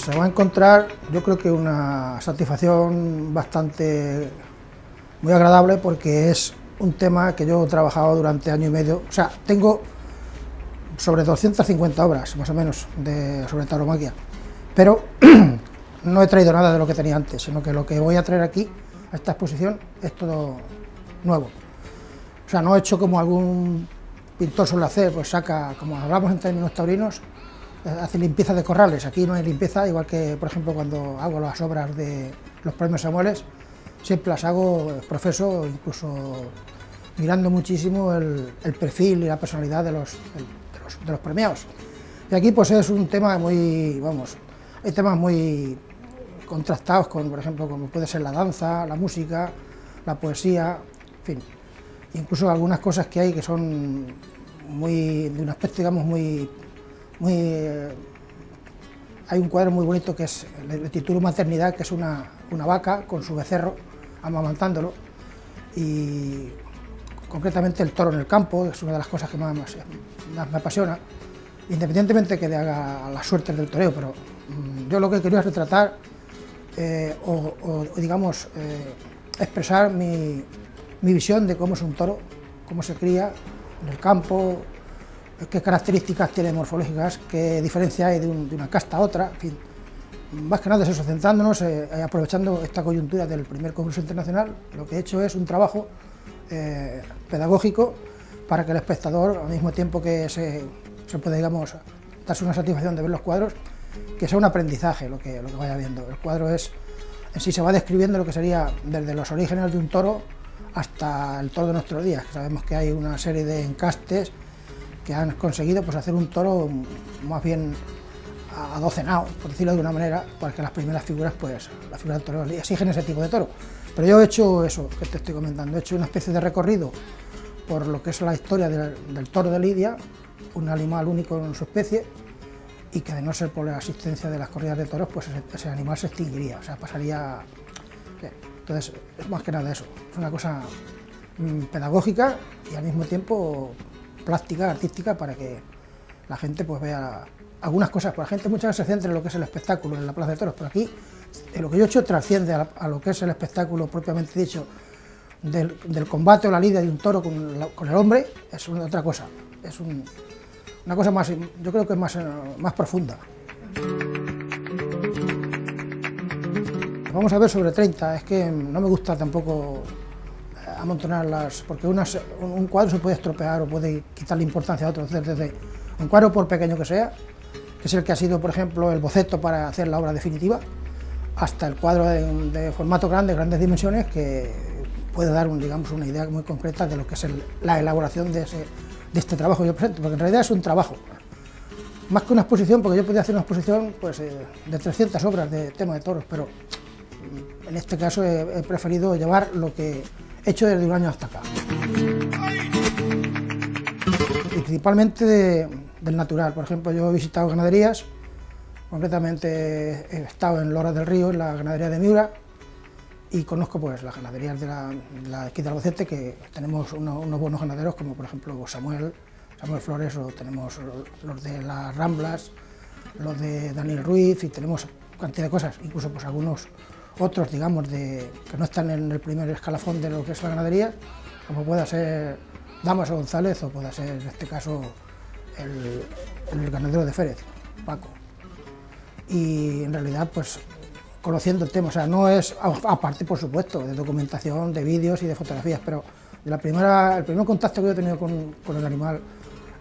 se va a encontrar, yo creo que una satisfacción bastante muy agradable, porque es un tema que yo he trabajado durante año y medio. O sea, tengo sobre 250 obras, más o menos, sobre tauromaquia, pero no he traído nada de lo que tenía antes, sino que lo que voy a traer aquí, a esta exposición, es todo nuevo. O sea, no he hecho como algún pintor suele hacer, pues saca, como hablamos en términos taurinos, hace limpieza de corrales. Aquí no hay limpieza, igual que, por ejemplo, cuando hago las obras de los premios Samueles, siempre las hago profeso, incluso mirando muchísimo el perfil y la personalidad de los premiados. Y aquí pues es un tema muy, vamos, hay temas muy contrastados con, por ejemplo, como puede ser la danza, la música, la poesía, en fin, incluso algunas cosas que hay que son muy, de un aspecto, digamos, muy hay un cuadro muy bonito que es, le titulo Maternidad, que es una vaca con su becerro amamantándolo, y concretamente el toro en el campo, es una de las cosas que más me apasiona, independientemente que haga las suertes del toreo, pero yo lo que quería es retratar digamos, expresar mi visión de cómo es un toro, cómo se cría en el campo, qué características tiene morfológicas, qué diferencia hay de una casta a otra, en fin. Más que nada es eso, centrándonos, aprovechando esta coyuntura del primer Congreso Internacional, lo que he hecho es un trabajo pedagógico para que el espectador, al mismo tiempo que se puede, digamos, darse una satisfacción de ver los cuadros, que sea un aprendizaje lo que vaya viendo. El cuadro es, en sí se va describiendo lo que sería desde los orígenes de un toro hasta el toro de nuestros días. Sabemos que hay una serie de encastes que han conseguido pues hacer un toro más bien adocenado, por decirlo de una manera, porque las primeras figuras, pues la figura del toro exigen ese tipo de toro. Pero yo he hecho eso que te estoy comentando, he hecho una especie de recorrido por lo que es la historia del toro de Lidia, un animal único en su especie, y que de no ser por la asistencia de las corridas de toros, pues ese animal se extinguiría, o sea, pasaría. Entonces, es más que nada eso, es una cosa pedagógica y al mismo tiempo plástica, artística, para que la gente pues vea algunas cosas. Pues la gente muchas veces se centra en lo que es el espectáculo en la plaza de toros, pero aquí lo que yo he hecho trasciende a lo que es el espectáculo propiamente dicho del combate o la lidia de un toro con el hombre. Es otra cosa, es una cosa más, yo creo que es más profunda. Vamos a ver sobre 30, es que no me gusta tampoco amontonarlas, porque un cuadro se puede estropear o puede quitarle importancia a otro. Desde un cuadro, por pequeño que sea, que es el que ha sido, por ejemplo, el boceto para hacer la obra definitiva, hasta el cuadro de formato grande, grandes dimensiones, que puede dar digamos, una idea muy concreta de lo que es la elaboración de este trabajo que yo presento, porque en realidad es un trabajo, más que una exposición, porque yo podía hacer una exposición pues, de 300 obras de tema de toros, pero en este caso he preferido llevar lo que he hecho desde un año hasta acá. Y principalmente del natural. Por ejemplo, yo he visitado ganaderías, concretamente he estado en Loras del Río, en la ganadería de Miura, y conozco pues las ganaderías de aquí de Albacete, que tenemos unos buenos ganaderos, como por ejemplo Samuel Flores, o tenemos los de las Ramblas, los de Daniel Ruiz, y tenemos cantidad de cosas, incluso pues algunos otros, digamos, que no están en el primer escalafón de lo que es la ganadería, como pueda ser Damaso González, o pueda ser en este caso el ganadero de Férez, Paco. Y en realidad pues conociendo el tema, o sea, no es, aparte por supuesto, de documentación, de vídeos y de fotografías, pero el primer contacto que yo he tenido con el animal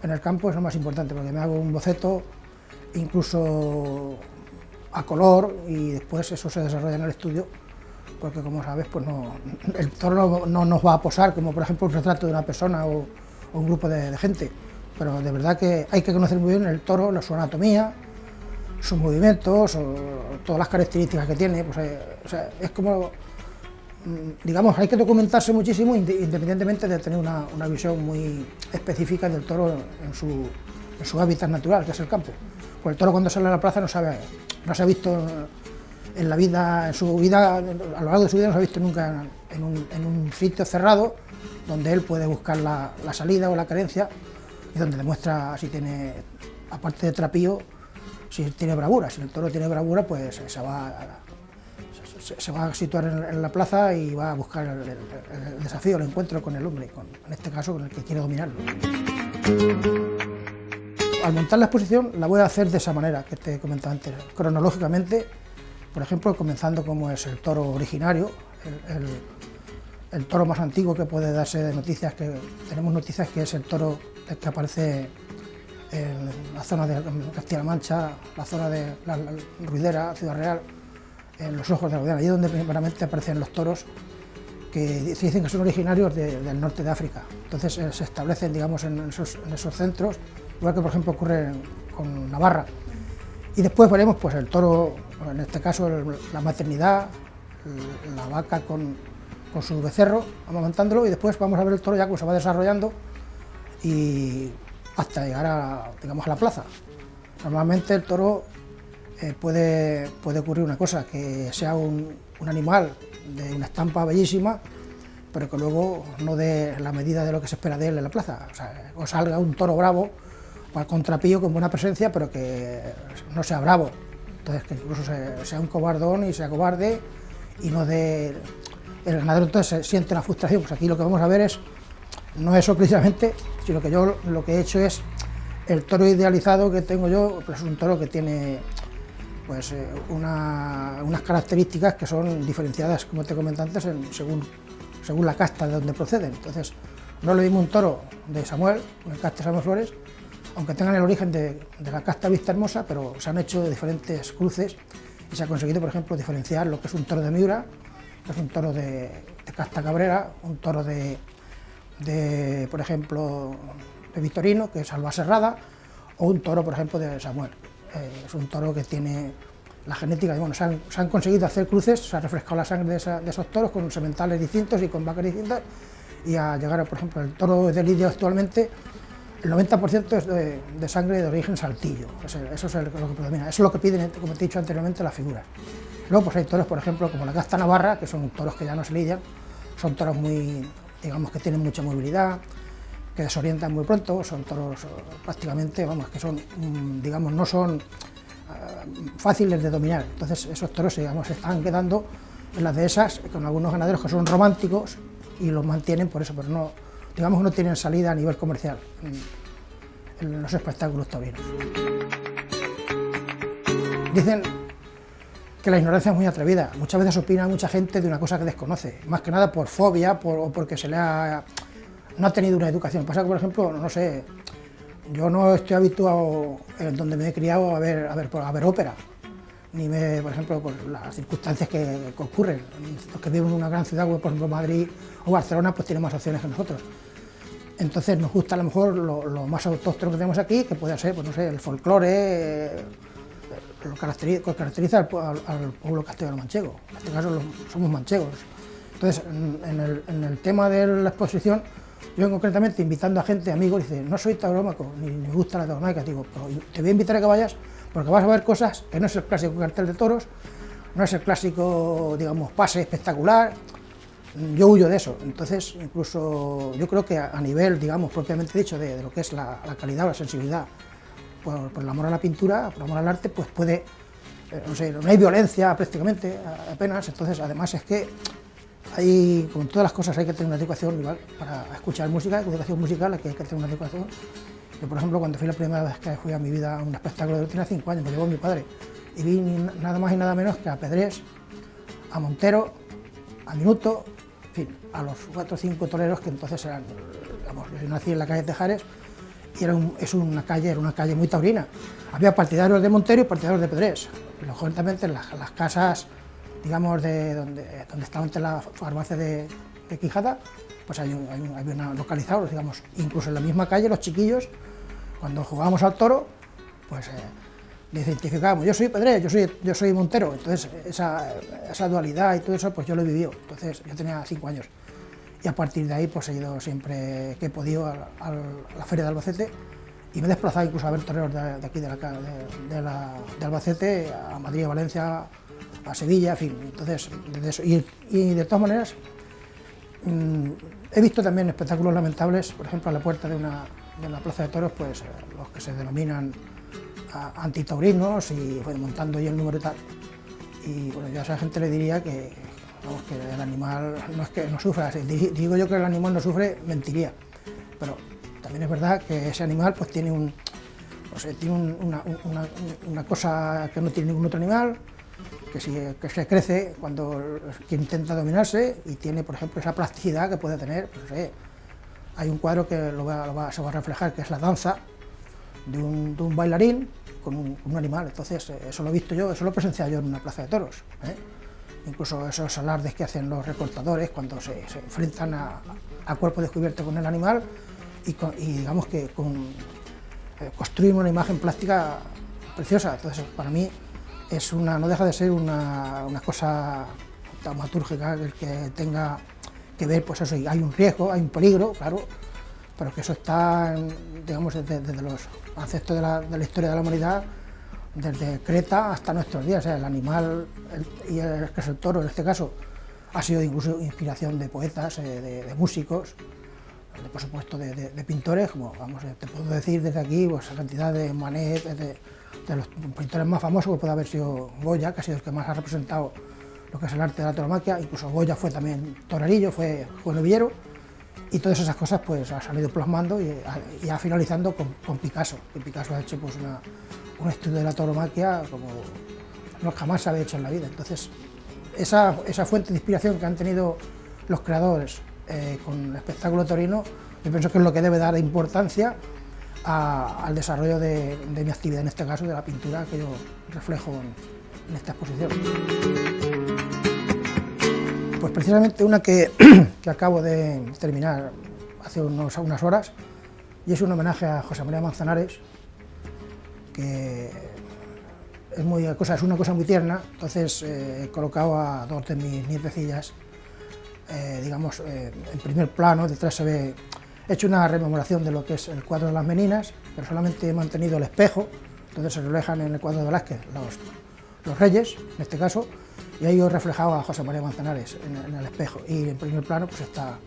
en el campo es lo más importante, porque me hago un boceto, incluso a color, y después eso se desarrolla en el estudio, porque como sabes, pues el toro no nos va a posar como por ejemplo un retrato de una persona o un grupo de gente, pero de verdad que hay que conocer muy bien el toro, su anatomía, sus movimientos, o todas las características que tiene, pues, o sea, es como, digamos, hay que documentarse muchísimo independientemente de tener una visión muy específica del toro en su hábitat natural, que es el campo. Pues el toro cuando sale a la plaza no se ha visto en la vida, en su vida, a lo largo de su vida no se ha visto nunca en un sitio cerrado donde él puede buscar la salida o la carencia, y donde demuestra si tiene, aparte de trapío, si tiene bravura. Si el toro tiene bravura, pues se va a situar en la plaza y va a buscar el desafío, el encuentro con el hombre, en este caso con el que quiere dominarlo. Al montar la exposición la voy a hacer de esa manera que te he comentado antes, cronológicamente, por ejemplo, comenzando como es el toro originario, el toro más antiguo que puede darse de noticias, que tenemos noticias que es el toro que aparece en la zona de Castilla-La Mancha, la zona de la Ruidera, Ciudad Real, en los ojos de la Guadiana, allí donde primeramente aparecen los toros que se dicen que son originarios del norte de África. Entonces se establecen, digamos, en esos centros, igual que por ejemplo ocurre con Navarra. Y después veremos pues el toro, en este caso la maternidad, la vaca con su becerro, amamantándolo, y después vamos a ver el toro ya cómo se va desarrollando y hasta llegar digamos, a la plaza. Normalmente el toro puede ocurrir una cosa, que sea un animal de una estampa bellísima, pero que luego no dé la medida de lo que se espera de él en la plaza. O salga un toro bravo, al contrapillo con buena presencia, pero que no sea bravo. Entonces que incluso sea un cobardón y sea cobarde y no dé... El ganadero entonces siente una frustración. Pues aquí lo que vamos a ver no es eso precisamente, sino que yo lo que he hecho es el toro idealizado que tengo yo, pues es un toro que tiene pues unas características que son diferenciadas, como te comenté antes, según la casta de donde proceden. Entonces, no es lo mismo un toro de Samuel, una casta de Samuel Flores, aunque tengan el origen de la casta Vista Hermosa, pero se han hecho diferentes cruces y se ha conseguido, por ejemplo, diferenciar lo que es un toro de Miura, que es un toro de casta Cabrera, un toro por ejemplo, de Victorino, que es Alba Serrada, o un toro, por ejemplo, de Samuel. Es un toro que tiene la genética, y bueno, se han conseguido hacer cruces, se ha refrescado la sangre de esos toros con sementales distintos y con vacas distintas, y a llegar, por ejemplo, el toro de Lidia actualmente, el 90% es de sangre de origen saltillo, eso es lo que predomina, eso es lo que piden, como te he dicho anteriormente, las figuras. Luego pues hay toros, por ejemplo, como la casta Navarra, que son toros que ya no se lidian, son toros muy, digamos, que tienen mucha movilidad, que desorientan muy pronto, son toros prácticamente, vamos, que son, digamos, no son fáciles de dominar. Entonces esos toros, digamos, se están quedando en las dehesas con algunos ganaderos que son románticos y los mantienen por eso, pero no, digamos, no tienen salida a nivel comercial en los espectáculos taurinos. Dicen que la ignorancia es muy atrevida. Muchas veces opina mucha gente de una cosa que desconoce, más que nada por fobia o porque no ha tenido una educación. Pasa que, por ejemplo, no sé, yo no estoy habituado, donde me he criado, a ver ópera, ni por ejemplo, por las circunstancias que ocurren. Los que viven en una gran ciudad, como por ejemplo Madrid o Barcelona, pues tienen más opciones que nosotros. Entonces nos gusta a lo mejor lo más autóctono que tenemos aquí, que puede ser, pues no sé, el folclore, lo que caracteriza al pueblo castellano-manchego. En este caso somos manchegos. Entonces, en el tema de la exposición, yo concretamente invitando a gente, amigos, dice, no soy taurómaco, ni me gusta la tauromáquica, digo, pero te voy a invitar a que vayas porque vas a ver cosas que no es el clásico cartel de toros, no es el clásico, digamos, pase espectacular, yo huyo de eso. Entonces, incluso yo creo que a nivel, digamos, propiamente dicho, de lo que es la calidad o la sensibilidad, por el amor a la pintura, por el amor al arte, pues puede, no sé, no hay violencia prácticamente, apenas. Entonces, además es que hay, como en todas las cosas, hay que tener una educación igual para escuchar música, educación musical, aquí hay que tener una educación. Yo, por ejemplo, cuando fui la primera vez que fui a mi vida a un espectáculo, yo tenía 5 años, me llevó mi padre, y vi nada más y nada menos que a Pedrés, a Montero, a Minuto, en fin, a los 4 o 5 toreros que entonces eran, digamos, yo nací en la calle Tejares, y era una calle muy taurina. Había partidarios de Montero y partidarios de Pedrés. Lógicamente, en las casas, digamos, donde estaba antes la farmacia de Quijada, pues había localizados, digamos, incluso en la misma calle, los chiquillos, cuando jugábamos al toro, pues les identificábamos, yo soy Pedrés, yo soy Montero. Entonces, esa dualidad y todo eso, pues yo lo he vivido. Entonces, yo tenía 5 años. Y a partir de ahí pues he ido siempre que he podido a la Feria de Albacete y me he desplazado incluso a ver toreros de aquí de Albacete, a Madrid, a Valencia, a Sevilla, en fin. Entonces, desde eso. Y de todas maneras, he visto también espectáculos lamentables, por ejemplo, a la puerta de la Plaza de Toros, pues los que se denominan antitaurinos y bueno, montando yo el número y tal. Y bueno, yo a esa gente le diría que, vamos, que el animal no es que no sufra, si digo yo que el animal no sufre, mentiría. Pero también es verdad que ese animal pues tiene una cosa que no tiene ningún otro animal, que se crece cuando que intenta dominarse y tiene, por ejemplo, esa plasticidad que puede tener. Pues, no sé, hay un cuadro que se va a reflejar, que es la danza de un bailarín con un animal. Entonces, eso lo he visto yo, eso lo he presenciado yo en una plaza de toros, ¿eh? Incluso esos alardes que hacen los recortadores cuando se enfrentan a cuerpo descubierto con el animal y digamos que construyen una imagen plástica preciosa. Entonces, para mí no deja de ser una cosa dramaturgica que tenga que ver, pues eso, y hay un riesgo, hay un peligro, claro, pero que eso está, digamos, desde los ancestros de la historia de la humanidad, desde Creta hasta nuestros días. O sea, el animal y el toro, en este caso, ha sido incluso inspiración de poetas, de músicos, por supuesto de pintores, como vamos, te puedo decir desde aquí, pues la cantidad de Manet, de los pintores más famosos, que puede haber sido Goya, que ha sido el que más ha representado lo que es el arte de la tauromaquia. Incluso Goya fue también torerillo, fue novillero, y todas esas cosas pues ha salido plasmando y ha finalizando con Picasso, que Picasso ha hecho pues un estudio de la tauromaquia como no jamás se había hecho en la vida. Entonces, esa fuente de inspiración que han tenido los creadores con el espectáculo taurino, yo pienso que es lo que debe dar importancia al desarrollo de mi actividad, en este caso de la pintura que yo reflejo en esta exposición. Pues precisamente una que acabo de terminar hace unas horas, y es un homenaje a José María Manzanares, que es una cosa muy tierna. Entonces he colocado a dos de mis nietecillas, digamos, en primer plano. Detrás se ve, he hecho una rememoración de lo que es el cuadro de las Meninas, pero solamente he mantenido el espejo, entonces se reflejan en el cuadro de Velázquez los reyes, en este caso, y ahí he reflejado a José María Manzanares en el espejo. Y en primer plano pues está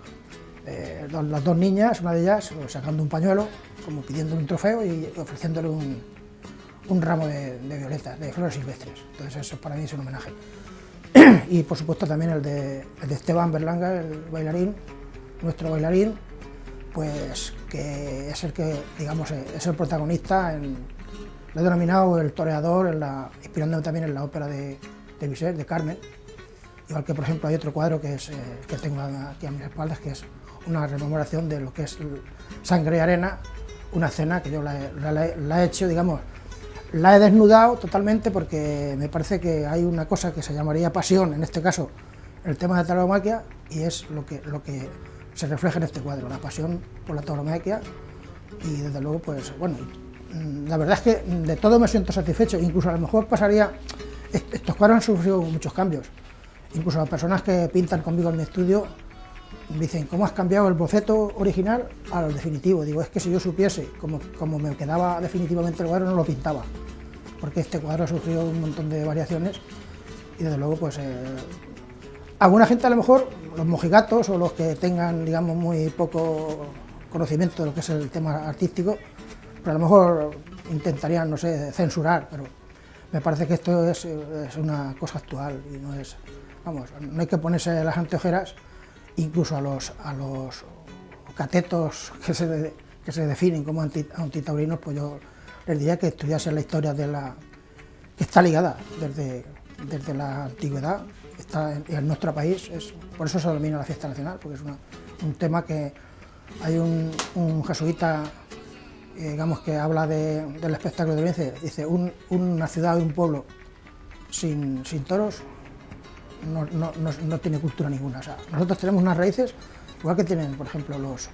las dos niñas, una de ellas pues, sacando un pañuelo, como pidiendo un trofeo y ofreciéndole un ramo de violetas, de flores silvestres. Entonces eso para mí es un homenaje. Y por supuesto también el de Esteban Berlanga, el bailarín, nuestro bailarín, pues que es el que, digamos, es el protagonista, lo he denominado el toreador, inspirándome también en la ópera de Bizet, de Carmen. Igual que, por ejemplo, hay otro cuadro que tengo aquí a mis espaldas, que es una rememoración de lo que es Sangre y Arena, una escena que yo la he hecho, digamos, la he desnudado totalmente porque me parece que hay una cosa que se llamaría pasión, en este caso, el tema de la tauromaquia, y es lo que se refleja en este cuadro, la pasión por la tauromaquia. Y desde luego, pues bueno, la verdad es que de todo me siento satisfecho. Incluso a lo mejor estos cuadros han sufrido muchos cambios. Incluso las personas que pintan conmigo en mi estudio dicen: ¿cómo has cambiado el boceto original al definitivo? Digo, es que si yo supiese cómo me quedaba definitivamente el cuadro, no lo pintaba, porque este cuadro ha sufrido un montón de variaciones. Y desde luego, pues alguna gente, a lo mejor los mojigatos o los que tengan, digamos, muy poco conocimiento de lo que es el tema artístico, pero a lo mejor intentarían, no sé, censurar, pero me parece que esto es una cosa actual y no es, vamos, no hay que ponerse las anteojeras. Incluso a los catetos que se definen como antitaurinos, pues yo les diría que estudiasen la historia que está ligada desde la antigüedad, está en nuestro país. Por eso se denomina la fiesta nacional, porque es un tema que hay un jesuita, digamos, que habla del espectáculo de Oriente. Dice: una ciudad o un pueblo sin toros no tiene cultura ninguna. O sea, nosotros tenemos unas raíces, igual que tienen, por ejemplo, los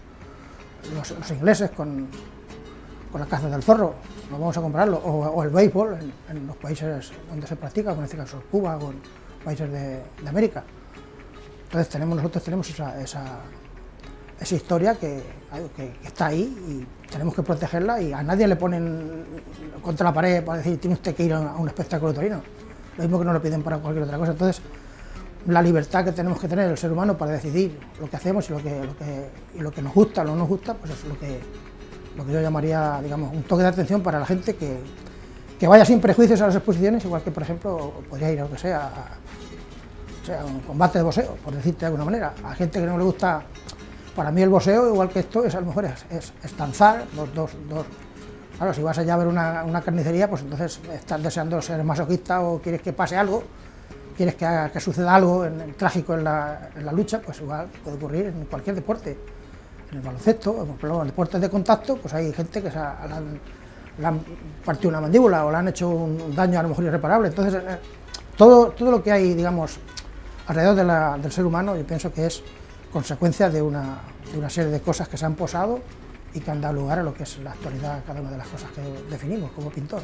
ingleses con la caza del zorro, no vamos a compararlo, o el béisbol en los países donde se practica, como en este caso Cuba o en países de América. Entonces nosotros tenemos esa historia que está ahí y tenemos que protegerla, y a nadie le ponen contra la pared para decir: tiene usted que ir a un espectáculo taurino, lo mismo que no lo piden para cualquier otra cosa. Entonces, la libertad que tenemos que tener el ser humano para decidir lo que hacemos y lo que nos gusta o no nos gusta, pues es lo que yo llamaría, digamos, un toque de atención para la gente que que vaya sin prejuicios a las exposiciones, igual que, por ejemplo, podría ir a lo que sea, un combate de boxeo, por decirte de alguna manera. A gente que no le gusta, para mí el boxeo, igual que esto, a lo mejor es danzar, dos. Claro, si vas allá a ver una carnicería, pues entonces estás deseando ser masoquista o quieres que pase algo, quieres que suceda algo trágico en la lucha, pues igual puede ocurrir en cualquier deporte. En el baloncesto, en los deportes de contacto, pues hay gente que le han partido una mandíbula o le han hecho un daño a lo mejor irreparable. Entonces, todo lo que hay, digamos, alrededor del ser humano, yo pienso que es consecuencia de una serie de cosas que se han posado y que han dado lugar a lo que es la actualidad, cada una de las cosas que definimos como pintor.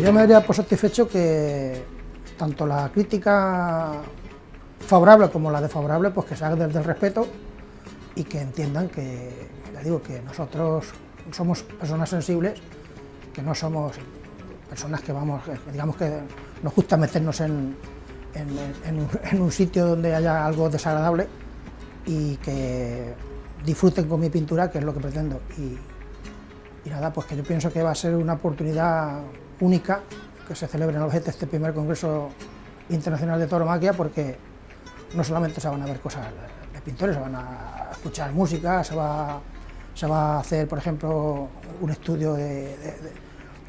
Yo me daría por satisfecho que tanto la crítica favorable como la desfavorable, pues que se haga desde el respeto y que entiendan que, ya digo, que nosotros somos personas sensibles, que no somos personas que digamos que nos gusta meternos en un sitio donde haya algo desagradable, y que disfruten con mi pintura, que es lo que pretendo. Y nada, pues que yo pienso que va a ser una oportunidad única que se celebre en Albacete este primer Congreso Internacional de Tauromaquia, porque no solamente se van a ver cosas de pintores, se van a escuchar música, se va a hacer, por ejemplo, un estudio de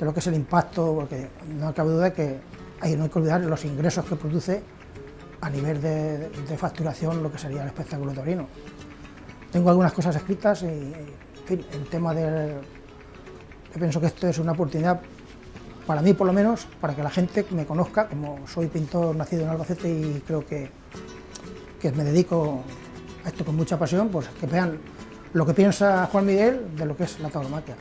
lo que es el impacto, porque no cabe duda de que no hay que olvidar los ingresos que produce a nivel de facturación lo que sería el espectáculo taurino. Tengo algunas cosas escritas y, en fin, el tema yo pienso que esto es una oportunidad, para mí por lo menos, para que la gente me conozca, como soy pintor nacido en Albacete y creo que me dedico a esto con mucha pasión, pues que vean lo que piensa Juan Miguel de lo que es la tauromaquia.